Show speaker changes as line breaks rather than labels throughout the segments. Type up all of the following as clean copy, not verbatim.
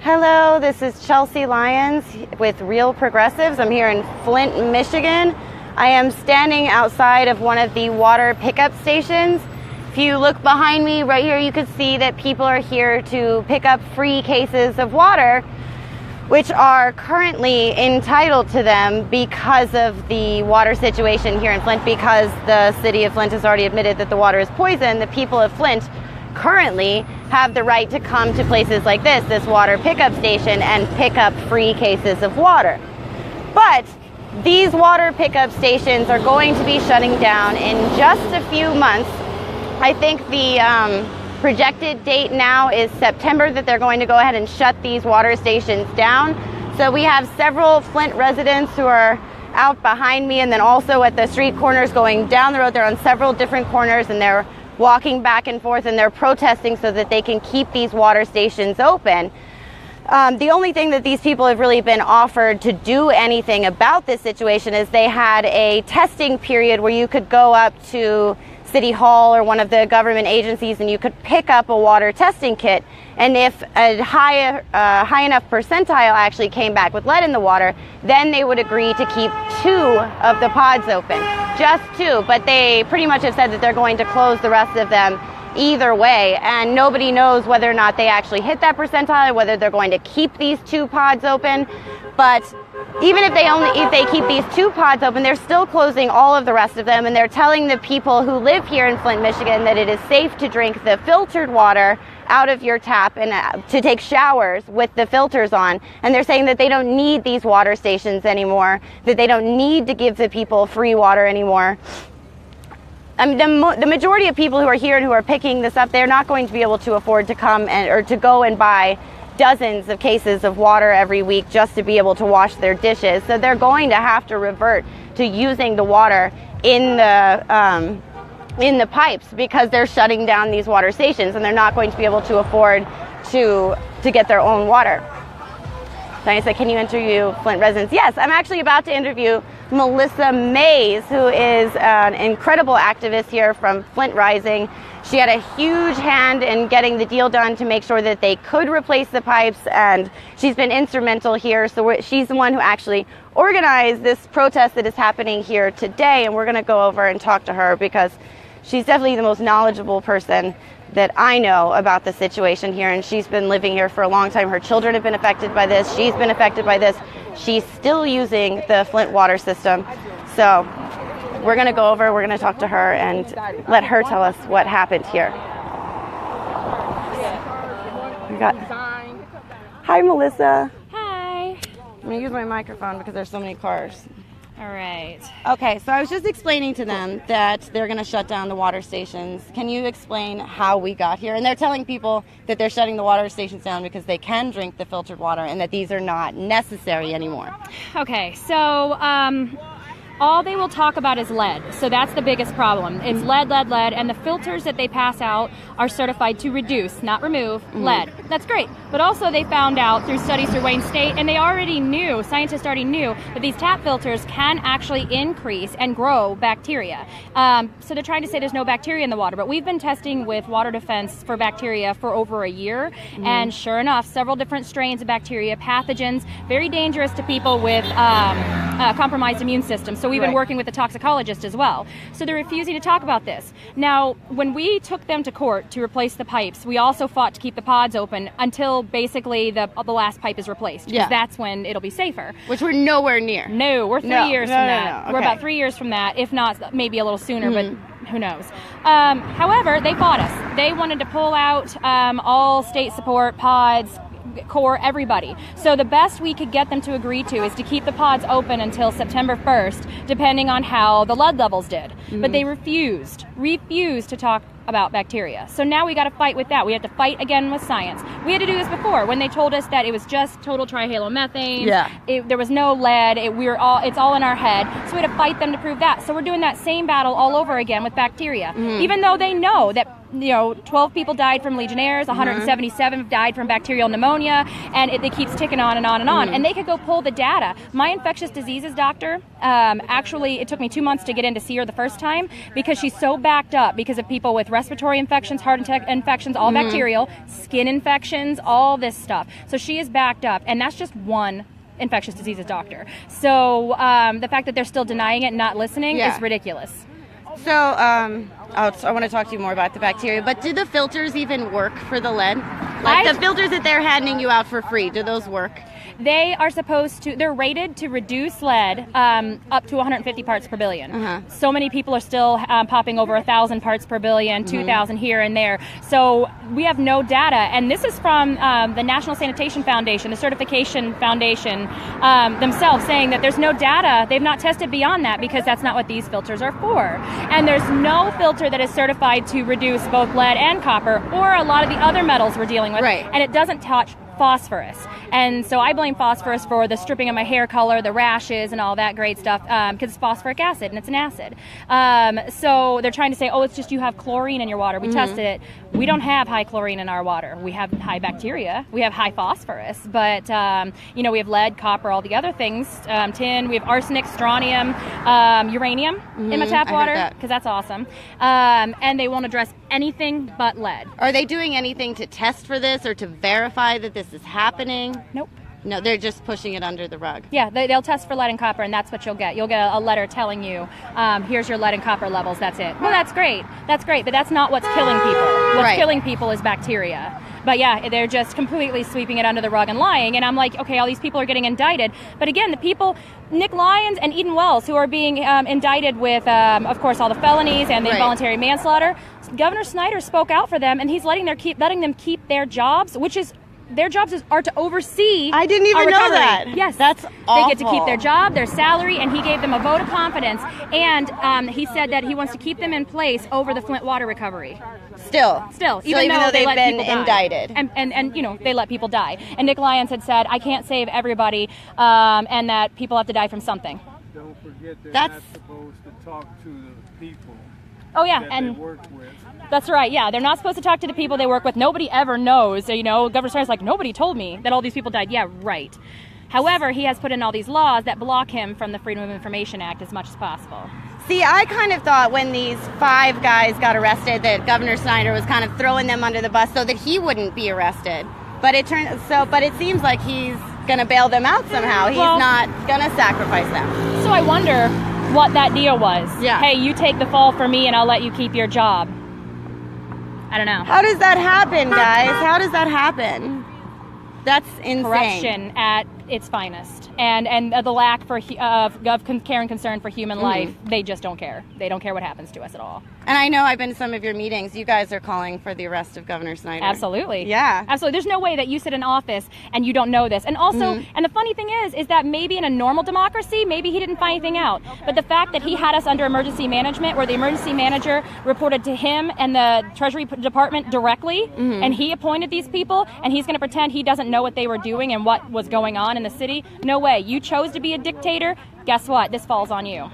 Hello, this is Chelsea Lyons with Real Progressives. I'm here in Flint, Michigan. I am standing outside of one of the water pickup stations. If you look behind me right here, you can see that people are here to pick up free cases of water, which are currently entitled to them because of the water situation here in Flint. Because the city of Flint has already admitted that the water is poison, the people of Flint currently have the right to come to places like this water pickup station, and pick up free cases of water. But these water pickup stations are going to be shutting down in just a few months. I think the projected date now is September that they're going to go ahead and shut these water stations down. So we have several Flint residents who are out behind me, and then also at the street corners going down the road. They're on several different corners, and they're walking back and forth, and they're protesting so that they can keep these water stations open. The only thing that these people have really been offered to do anything about this situation is they had a testing period where you could go up to City Hall or one of the government agencies and you could pick up a water testing kit. And if a high enough percentile actually came back with lead in the water, then they would agree to keep 2 of the pods open. Just 2, but they pretty much have said that they're going to close the rest of them either way, and nobody knows whether or not they actually hit that percentile, whether they're going to keep these 2 pods open. But even if they keep these 2 pods open, they're still closing all of the rest of them, and they're telling the people who live here in Flint, Michigan, that it is safe to drink the filtered water out of your tap and to take showers with the filters on. And they're saying that they don't need these water stations anymore, that they don't need to give the people free water anymore. I mean, the majority of people who are here and who are picking this up, they're not going to be able to afford to come or to go and buy dozens of cases of water every week just to be able to wash their dishes. So they're going to have to revert to using the water in the pipes, because they're shutting down these water stations and they're not going to be able to afford to get their own water. So I said, can you interview Flint residents? Yes, I'm actually about to interview Melissa Mays, who is an incredible activist here from Flint Rising. She had a huge hand in getting the deal done to make sure that they could replace the pipes, and she's been instrumental here. So she's the one who actually organized this protest that is happening here today, and we're going to go over and talk to her because she's definitely the most knowledgeable person that I know about the situation here, and she's been living here for a long time. Her children have been affected by this. She's been affected by this. She's still using the Flint water system. So we're going to go over, we're going to talk to her and let her tell us what happened here. Hi, Melissa.
Hi.
I'm going to use my microphone because there's so many cars.
All right.
Okay, so I was just explaining to them that they're going to shut down the water stations. Can you explain how we got here? And they're telling people that they're shutting the water stations down because they can drink the filtered water and that these are not necessary anymore.
Okay, so all they will talk about is lead. So that's the biggest problem. It's lead, and the filters that they pass out are certified to reduce, not remove, lead. That's great. But also they found out through studies through Wayne State, and scientists already knew that these tap filters can actually increase and grow bacteria. So they're trying to say there's no bacteria in the water, but we've been testing with Water Defense for bacteria for over a year, and sure enough, several different strains of bacteria, pathogens, very dangerous to people with compromised immune systems. So we've been working with a toxicologist as well. So they're refusing to talk about this. Now, when we took them to court to replace the pipes, we also fought to keep the pods open until basically the last pipe is replaced, because that's when it'll be safer.
Which we're nowhere near.
No, we're 3 years from that.
Okay.
We're about 3 years from that, if not maybe a little sooner, but who knows. However, they fought us. They wanted to pull out all state support, pods, core, everybody. So the best we could get them to agree to is to keep the pods open until September 1st, depending on how the lead levels did. But they refused to talk about bacteria. So now we got to fight with that. We have to fight again with science. We had to do this before when they told us that it was just total trihalomethane. There was no lead. It's all in our head. So we had to fight them to prove that. So we're doing that same battle all over again with bacteria, even though they know that 12 people died from Legionnaires, 177 have died from bacterial pneumonia, and it keeps ticking on and on and on. And they could go pull the data. My infectious diseases doctor, actually, it took me 2 months to get in to see her the first time because she's so backed up because of people with respiratory infections, heart infections, all bacterial, skin infections, all this stuff. So she is backed up, and that's just one infectious diseases doctor. So the fact that they're still denying it and not listening is ridiculous.
So, I want to talk to you more about the bacteria, but do the filters even work for the lead? Like the filters that they're handing you out for free, do those work?
They are supposed to, they're rated to reduce lead up to 150 parts per billion. So many people are still popping over 1,000 parts per billion, 2,000 here and there. So we have no data. And this is from the National Sanitation Foundation, the Certification Foundation themselves, saying that there's no data. They've not tested beyond that because that's not what these filters are for. And there's no filter that is certified to reduce both lead and copper or a lot of the other metals we're dealing with.
Right.
And it doesn't touch phosphorus. And so I blame phosphorus for the stripping of my hair color, the rashes, and all that great stuff because it's phosphoric acid and it's an acid. So they're trying to say, oh, it's just you have chlorine in your water. We tested it. We don't have high chlorine in our water. We have high bacteria. We have high phosphorus. But, we have lead, copper, all the other things, tin. We have arsenic, strontium, uranium in my tap water because that's awesome. And they won't address anything but lead.
Are they doing anything to test for this or to verify that this is happening?
Nope.
No, they're just pushing it under the rug.
Yeah, they'll test for lead and copper, and that's what you'll get. You'll get a letter telling you, here's your lead and copper levels, that's it. Well, that's great, but that's not what's killing people. What's killing people is bacteria. But yeah, they're just completely sweeping it under the rug and lying, and I'm like, okay, all these people are getting indicted. But again, the people, Nick Lyons and Eden Wells, who are being indicted with, of course, all the felonies and the involuntary manslaughter, Governor Snyder spoke out for them, and he's letting them keep their jobs, which is their jobs are to oversee.
I didn't even know that.
Yes,
that's awful.
They get to keep their job, their salary, and he gave them a vote of confidence. And he said that he wants to keep them in place over the Flint water recovery.
Still,
even though
they've
let
been
people
indicted,
and they let people die. And Nick Lyons had said, "I can't save everybody, and that people have to die from something."
Don't forget they're
That's
not supposed to talk to the people.
Oh yeah,
that
and
they work with.
That's right. Yeah, they're not supposed to talk to the people they work with. Nobody ever knows. Governor Snyder's like, nobody told me that all these people died. Yeah, right. However, he has put in all these laws that block him from the Freedom of Information Act as much as possible.
See, I kind of thought when these 5 guys got arrested that Governor Snyder was kind of throwing them under the bus so that he wouldn't be arrested. But it seems like he's going to bail them out somehow. He's not going to sacrifice them.
So I wonder what that deal was.
Yeah.
Hey, you take the fall for me and I'll let you keep your job. I don't know.
How does that happen, guys? How does that happen? That's insane.
Corruption at its finest, and the lack of care and concern for human life. They just don't care. They don't care what happens to us at all.
And I know I've been to some of your meetings. You guys are calling for the arrest of Governor Snyder.
Absolutely.
Yeah.
Absolutely. There's no way that you sit in office and you don't know this. And also, and the funny thing is that maybe in a normal democracy, maybe he didn't find anything out. But the fact that he had us under emergency management, where the emergency manager reported to him and the Treasury Department directly, and he appointed these people, and he's going to pretend he doesn't know what they were doing and what was going on in the city. No way. You chose to be a dictator. Guess what? This falls on you.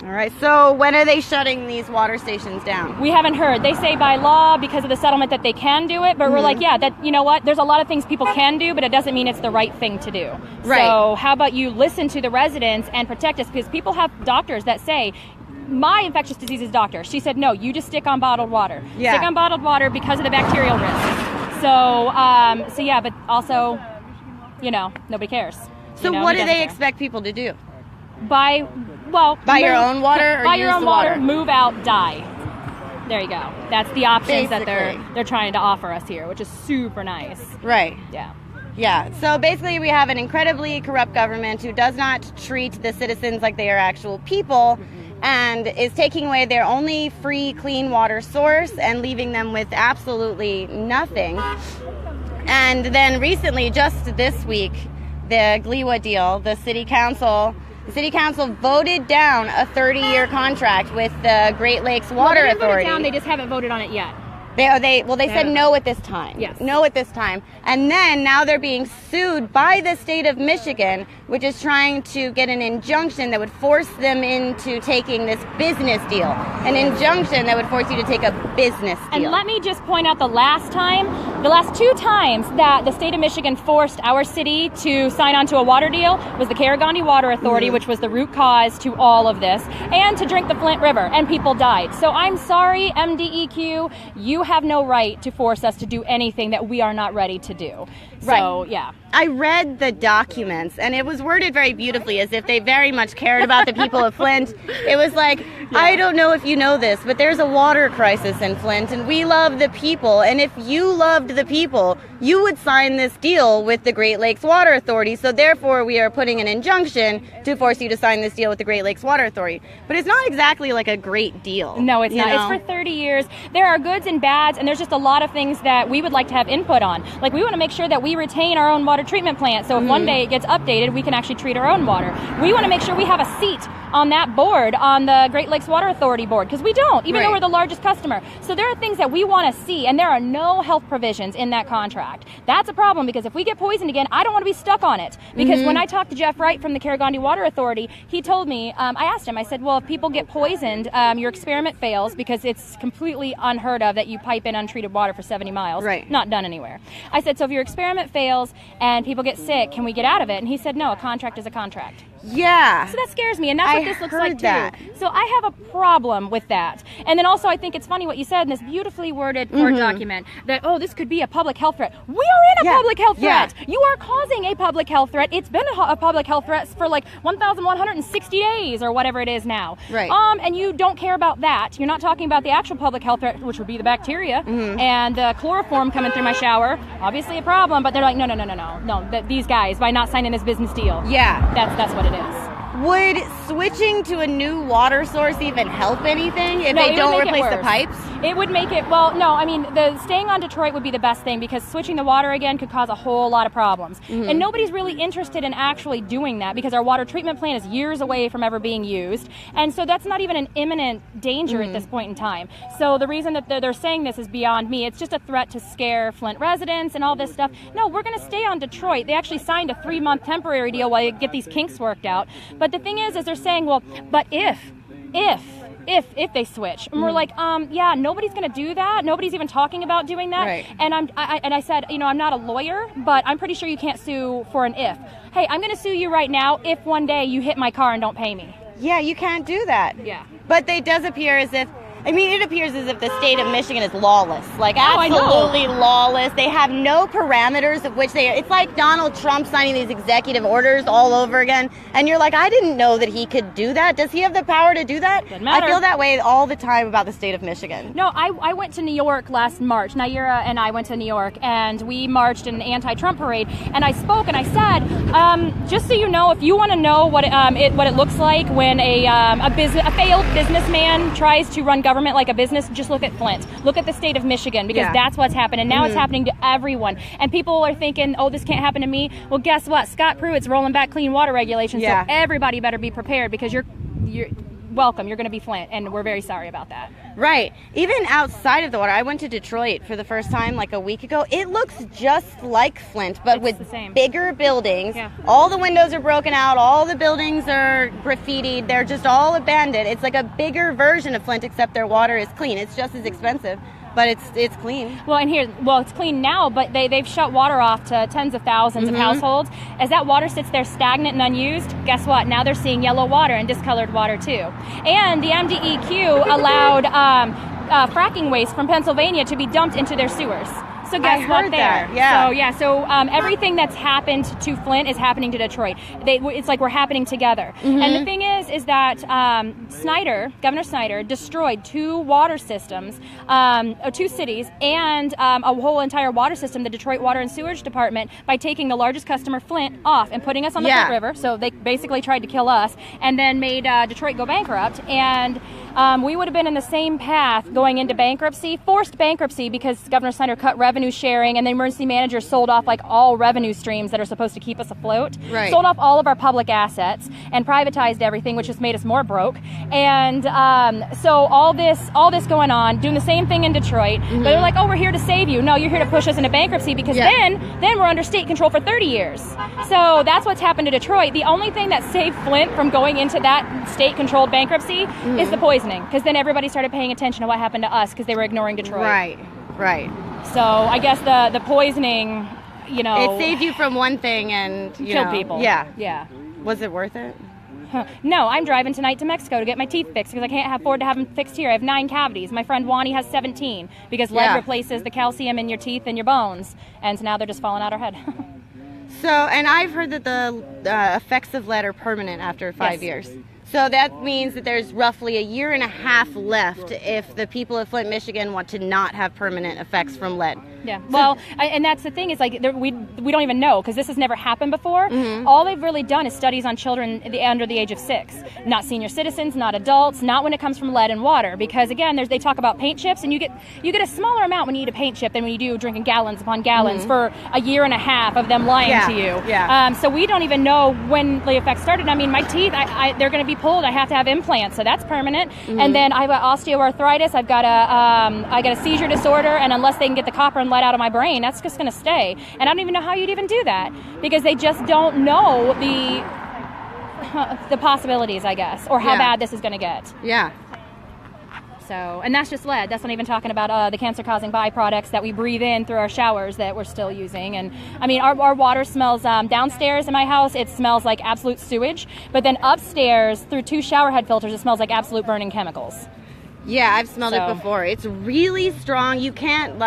All right. So when are they shutting these water stations down?
We haven't heard. They say by law because of the settlement that they can do it, but we're like, yeah, that, you know what? There's a lot of things people can do, but it doesn't mean it's the right thing to do.
Right.
So how about you listen to the residents and protect us? Because people have doctors that say, my infectious diseases doctor, she said, no, you just stick on bottled water.
Yeah.
Stick on bottled water because of the bacterial risk. So yeah, but also, nobody cares.
So what do they expect people to do?
Buy
your own water or
buy
use
your own
the
water,
water?
move out, die. There you go. That's the options that
Basically.
they're trying to offer us here, which is super nice.
Right.
Yeah.
Yeah. So basically we have an incredibly corrupt government who does not treat the citizens like they are actual people and is taking away their only free clean water source and leaving them with absolutely nothing. And then recently, just this week, the Gliwa deal, the city council voted down a 30-year contract with the Great Lakes Water
Authority.
Authority.
Voted down, they just haven't voted on it yet.
They said no at this time.
Yes.
No at this time. And then now they're being sued by the state of Michigan, which is trying to get an injunction that would force them into taking this business deal. An injunction that would force you to take a business deal.
And let me just point out the last 2 times that the state of Michigan forced our city to sign on to a water deal was the Carigani Water Authority, which was the root cause to all of this, and to drink the Flint River, and people died. So I'm sorry, MDEQ, you have no right to force us to do anything that we are not ready to do. So, yeah.
I read the documents, and it was worded very beautifully, as if they very much cared about the people of Flint. It was like, I don't know if you know this, but there's a water crisis in Flint, and we love the people. And if you loved the people, you would sign this deal with the Great Lakes Water Authority. So therefore, we are putting an injunction to force you to sign this deal with the Great Lakes Water Authority. But it's not exactly like a great deal.
No, it's not.
know?
It's for 30 years. There are goods and bads, and there's just a lot of things that we would like to have input on. Like, we want to make sure that we retain our own water treatment plant, so if one day it gets updated, we can actually treat our own water. We want to make sure we have a seat on that board, on the Great Lakes Water Authority board, because we don't, even though we're the largest customer. So there are things that we want to see, and there are no health provisions in that contract. That's a problem, because if we get poisoned again, I don't want to be stuck on it. Because when I talked to Jeff Wright from the Carigani Water Authority, he told me, I asked him, I said, well, if people get poisoned, your experiment fails, because it's completely unheard of that you pipe in untreated water for 70 miles.
Right.
Not done anywhere. I said, so if your experiment fails and people get sick, can we get out of it? And he said, no, a contract is a contract.
Yeah.
So that scares me, and that's what this looks like
that.
too. So I have a problem with that. And then also, I think it's funny what you said in this beautifully worded court document that, oh, this could be a public health threat. We are in a public health threat. You are causing a public health threat. It's been a public health threat for like 1,160 days or whatever it is now.
Right.
And you don't care about that. You're not talking about the actual public health threat, which would be the bacteria and the chloroform coming through my shower. Obviously a problem, but they're like, no. These guys, by not signing this business deal.
Yeah.
That's what it is.
Would switching to a new water source even help anything if they don't replace the pipes?
It would make it, well, no, I mean, the staying on Detroit would be the best thing, because switching the water again could cause a whole lot of problems. And nobody's really interested in actually doing that, because our water treatment plant is years away from ever being used. And so that's not even an imminent danger at this point in time. So the reason that they're saying this is beyond me. It's just a threat to scare Flint residents and all this stuff. No, we're going to stay on Detroit. They actually signed a 3-month temporary deal while you get these kinks worked out. But the thing is they're saying, well, but if they switch, and we're like, yeah, nobody's going to do that. Nobody's even talking about doing that.
Right.
And I said, I'm not a lawyer, but I'm pretty sure you can't sue for an if. Hey, I'm going to sue you right now if one day you hit my car and don't pay me.
Yeah, you can't do that.
Yeah.
But it does appear as if, it appears as if the state of Michigan is lawless. Like,
I know.
absolutely lawless. They have no parameters of which it's like Donald Trump signing these executive orders all over again. And you're like, I didn't know that he could do that. Does he have the power to do that?
Doesn't matter.
I feel that way all the time about the state of Michigan.
No, I went to New York last March. Naira and I went to New York, and we marched in an anti-Trump parade. And I spoke, and I said, just so you know, if you want to know what it looks like when a failed businessman tries to run government like a business, just look at Flint. Look at the state of Michigan, because that's what's happening. Now it's happening to everyone. And people are thinking, oh, this can't happen to me. Well, guess what? Scott Pruitt's rolling back clean water regulations, so everybody better be prepared, because you're welcome. You're going to be Flint, and we're very sorry about that.
Right. Even outside of the water, I went to Detroit for the first time like a week ago. It looks just like Flint, but with bigger buildings. Yeah. All the windows are broken out. All the buildings are graffitied. They're just all abandoned. It's like a bigger version of Flint, except their water is clean. It's just as expensive, but it's clean.
Well, it's clean now, but they've shut water off to tens of thousands of households. As that water sits there stagnant and unused, guess what? Now they're seeing yellow water and discolored water too. And the MDEQ allowed fracking waste from Pennsylvania to be dumped into their sewers. So guess what? There.
Yeah.
So everything that's happened to Flint is happening to Detroit. It's like we're happening together. And the thing is that Governor Snyder, destroyed 2 water systems, 2 cities, and a whole entire water system, the Detroit Water and Sewage Department, by taking the largest customer, Flint, off and putting us on the Flint River. So they basically tried to kill us, and then made Detroit go bankrupt. And we would have been in the same path going into bankruptcy, forced bankruptcy, because Governor Snyder cut revenue revenue sharing, and the emergency manager sold off like all revenue streams that are supposed to keep us afloat.
Right.
Sold off all of our public assets and privatized everything, which just made us more broke. And so all this going on, doing the same thing in Detroit. But they're like, oh, we're here to save you. No, you're here to push us into bankruptcy, because then we're under state control for 30 years. So that's what's happened to Detroit. The only thing that saved Flint from going into that state-controlled bankruptcy is the poisoning, because then everybody started paying attention to what happened to us because they were ignoring Detroit.
Right.
So I guess the poisoning, you know,
It saved you from one thing and
killed people. Yeah.
Was it worth it?
No, I'm driving tonight to Mexico to get my teeth fixed because I can't afford to have them fixed here. I have 9 cavities. My friend Wani has 17 because lead replaces the calcium in your teeth and your bones, and so now they're just falling out our head.
So, and I've heard that the effects of lead are permanent after 5 years. So that means that there's roughly a year and a half left if the people of Flint, Michigan want to not have permanent effects from lead.
Yeah, well, and that's the thing is, like, we don't even know because this has never happened before. All they've really done is studies on children under the age of 6, not senior citizens, not adults, not when it comes from lead and water. Because again, they talk about paint chips, and you get a smaller amount when you eat a paint chip than when you do drinking gallons upon gallons for a year and a half of them lying to you. So we don't even know when the effects started. I mean, my teeth, they're going to be pulled. I have to have implants, so that's permanent. And then I've got osteoarthritis. I've got a seizure disorder, and unless they can get the copper and lead out of my brain, that's just going to stay. And I don't even know how you'd even do that because they just don't know the possibilities, I guess, or how bad this is going to get.
Yeah.
So, and that's just lead. That's not even talking about the cancer-causing byproducts that we breathe in through our showers that we're still using. And I mean, our water smells downstairs in my house. It smells like absolute sewage. But then upstairs, through 2 shower head filters, it smells like absolute burning chemicals.
Yeah, I've smelled it before. It's really strong. You can't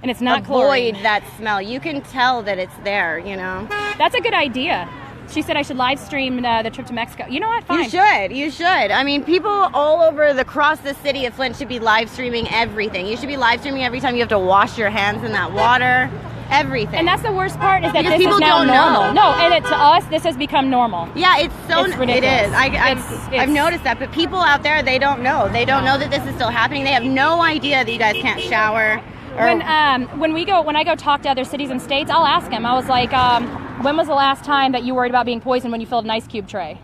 and it's not
avoid
chlorine.
that smell. You can tell that it's there, you know.
That's a good idea. She said I should live stream the trip to Mexico. You know what? Fine.
You should. I mean, people all over across the city of Flint should be live streaming everything. You should be live streaming every time you have to wash your hands in that water. Everything.
And that's the worst part is that
because
this
people
is now
don't
normal.
know.
No, and to us, this has become normal.
Yeah, it's
ridiculous.
It is. I've noticed that, but people out there, they don't know. They don't know that this is still happening. They have no idea that you guys can't shower.
When I go talk to other cities and states, I'll ask them. I was like, when was the last time that you worried about being poisoned when you filled an ice cube tray,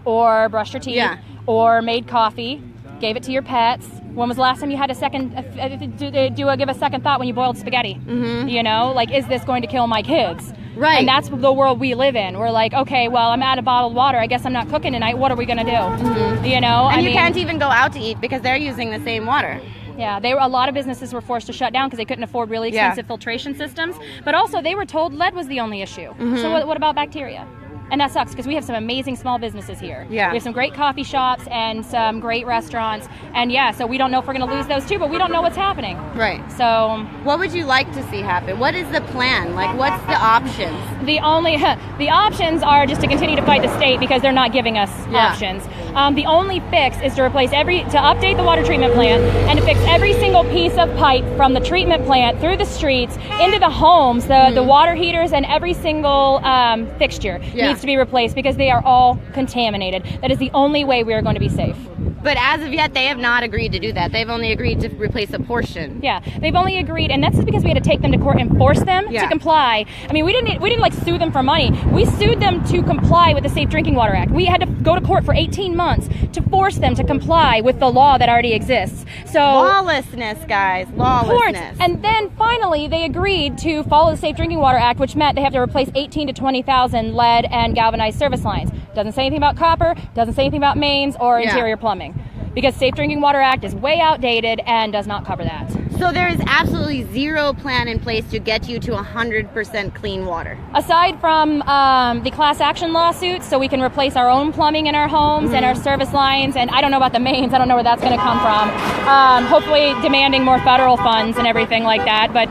or brushed your teeth, or made coffee, gave it to your pets? When was the last time you had give a second thought when you boiled spaghetti? You know, like, is this going to kill my kids?
Right.
And that's the world we live in. We're like, okay, well, I'm out of bottled water. I guess I'm not cooking tonight. What are we going to do? You know?
And you can't even go out to eat because they're using the same water.
Yeah, a lot of businesses were forced to shut down because they couldn't afford really expensive filtration systems. But also, they were told lead was the only issue. So what about bacteria? And that sucks because we have some amazing small businesses here. Yeah. We have some great coffee shops and some great restaurants. And so we don't know if we're going to lose those too, but we don't know what's happening.
Right.
So
what would you like to see happen? What is the plan? Like, what's the options?
The options are just to continue to fight the state because they're not giving us options. The only fix is to update the water treatment plant and to fix every single piece of pipe from the treatment plant through the streets into the homes, the water heaters, and every single fixture needs to be replaced because they are all contaminated. That is the only way we are going to be safe.
But as of yet, they have not agreed to do that. They've only agreed to replace a portion.
Yeah, they've only agreed, and that's just because we had to take them to court and force them to comply. I mean, we didn't like sue them for money. We sued them to comply with the Safe Drinking Water Act. We had to go to court for 18 months to force them to comply with the law that already exists. So
lawlessness, guys, lawlessness.
And then finally, they agreed to follow the Safe Drinking Water Act, which meant they have to replace 18 to 20,000 lead and galvanized service lines. Doesn't say anything about copper, doesn't say anything about mains or interior plumbing. Because Safe Drinking Water Act is way outdated and does not cover that.
So there is absolutely zero plan in place to get you to 100% clean water.
Aside from the class action lawsuits, so we can replace our own plumbing in our homes and our service lines, and I don't know about the mains, I don't know where that's going to come from. Hopefully demanding more federal funds and everything like that, but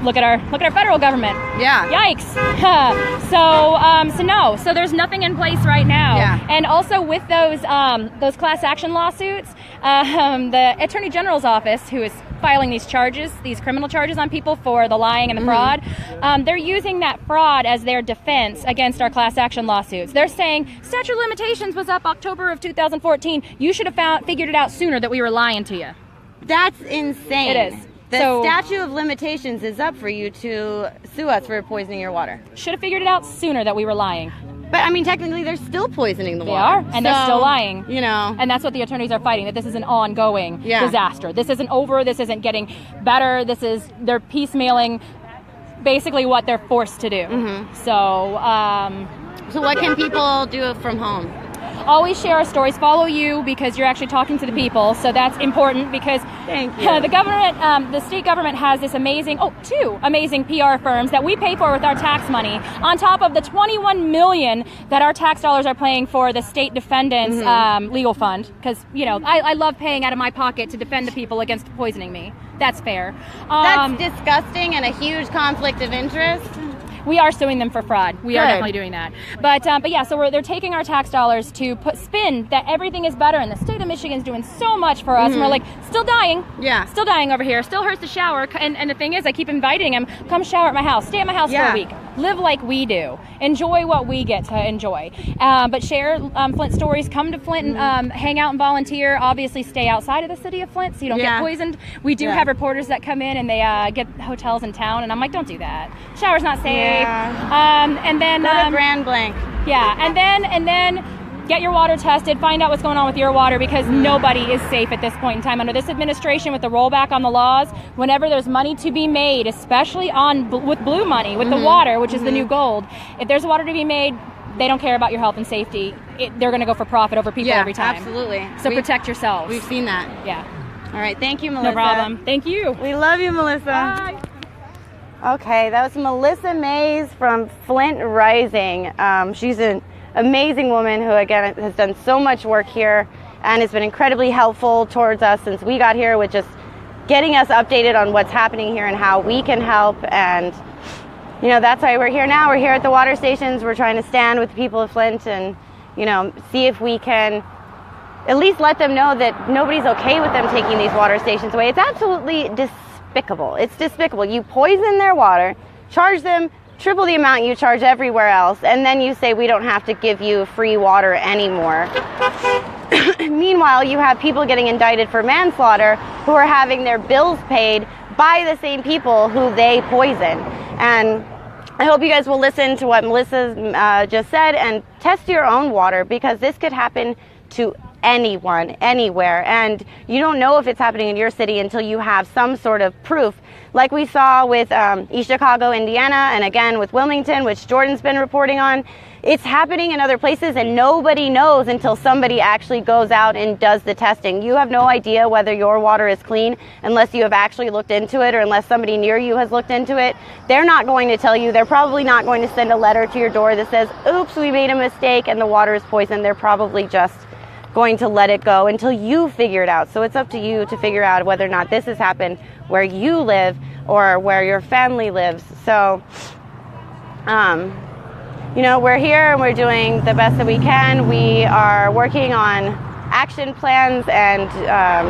look at our federal government. Yeah. Yikes. So there's nothing in place right now.
Yeah.
And also with those class action lawsuits, the Attorney General's office, who is filing these criminal charges on people for the lying and the fraud, they're using that fraud as their defense against our class action lawsuits. They're saying statute of limitations was up October of 2014. You should have figured it out sooner that we were lying to you.
That's insane.
It is.
The statute of limitations is up for you to sue us for poisoning your water.
Should have figured it out sooner that we were lying.
But I mean, technically, they're still poisoning the
They
water.
are, and they're still lying.
You know.
And that's what the attorneys are fighting, that this is an ongoing disaster. This isn't over. This isn't getting better. They're piecemealing basically what they're forced to do.
So what can people do from home?
Always share our stories. Follow you because you're actually talking to the people. So that's important because the government, the state government has this two amazing PR firms that we pay for with our tax money, on top of the $21 million that our tax dollars are paying for the state defendants legal fund. Because, I love paying out of my pocket to defend the people against poisoning me. That's fair.
That's disgusting and a huge conflict of interest.
We are suing them for fraud. We are definitely doing that. But yeah, so they're taking our tax dollars to spin that everything is better, and the state of Michigan's doing so much for us, and we're like, still dying. Yeah. Still dying over here. Still hurts to shower. And the thing is, I keep inviting them, come shower at my house. Stay at my house for a week. Live like we do. Enjoy what we get to enjoy. But share Flint stories. Come to Flint and hang out and volunteer. Obviously, stay outside of the city of Flint so you don't get poisoned. We do have reporters that come in and they get hotels in town, and I'm like, don't do that. Shower's not safe. And then
go to Grand Blanc.
Yeah, and then get your water tested. Find out what's going on with your water, because nobody is safe at this point in time under this administration. With the rollback on the laws, whenever there's money to be made, especially with blue money, with the water, which is the new gold, if there's water to be made, they don't care about your health and safety. They're going to go for profit over people every time.
Absolutely.
So protect yourselves.
We've seen that.
Yeah.
All right. Thank you, Melissa.
No problem. Thank you.
We love you, Melissa.
Bye.
Okay, that was Melissa Mays from Flint Rising. She's an amazing woman who, again, has done so much work here and has been incredibly helpful towards us since we got here, with just getting us updated on what's happening here and how we can help. And, that's why we're here now. We're here at the water stations. We're trying to stand with the people of Flint and, see if we can at least let them know that nobody's okay with them taking these water stations away. It's absolutely despicable. It's despicable. You poison their water, charge them triple the amount you charge everywhere else, and then you say we don't have to give you free water anymore. Meanwhile, you have people getting indicted for manslaughter who are having their bills paid by the same people who they poison. And I hope you guys will listen to what Melissa just said and test your own water, because this could happen to anyone, anywhere, and you don't know if it's happening in your city until you have some sort of proof, like we saw with East Chicago, Indiana, and again with Wilmington, which Jordan's been reporting on. It's happening in other places, and nobody knows until somebody actually goes out and does the testing. You have no idea whether your water is clean unless you have actually looked into it, or unless somebody near you has looked into it. They're not going to tell you. They're probably not going to send a letter to your door that says, oops, we made a mistake and the water is poisoned. They're probably just going to let it go until you figure it out. So it's up to you to figure out whether or not this has happened where you live or where your family lives. So, we're here and we're doing the best that we can. We are working on action plans and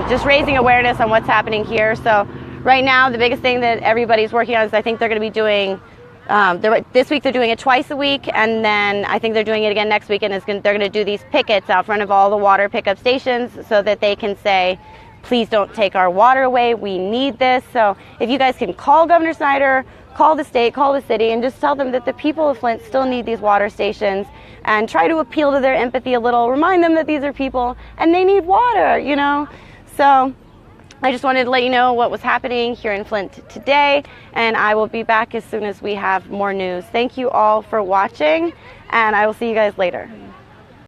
just raising awareness on what's happening here. So right now, the biggest thing that everybody's working on is, I think they're going to be doing this week they're doing it twice a week, and then I think they're doing it again next week, and they're going to do these pickets out front of all the water pickup stations so that they can say, please don't take our water away, we need this. So if you guys can call Governor Snyder, call the state, call the city, and just tell them that the people of Flint still need these water stations, and try to appeal to their empathy a little, remind them that these are people and they need water, So I just wanted to let you know what was happening here in Flint today, and I will be back as soon as we have more news. Thank you all for watching, and I will see you guys later.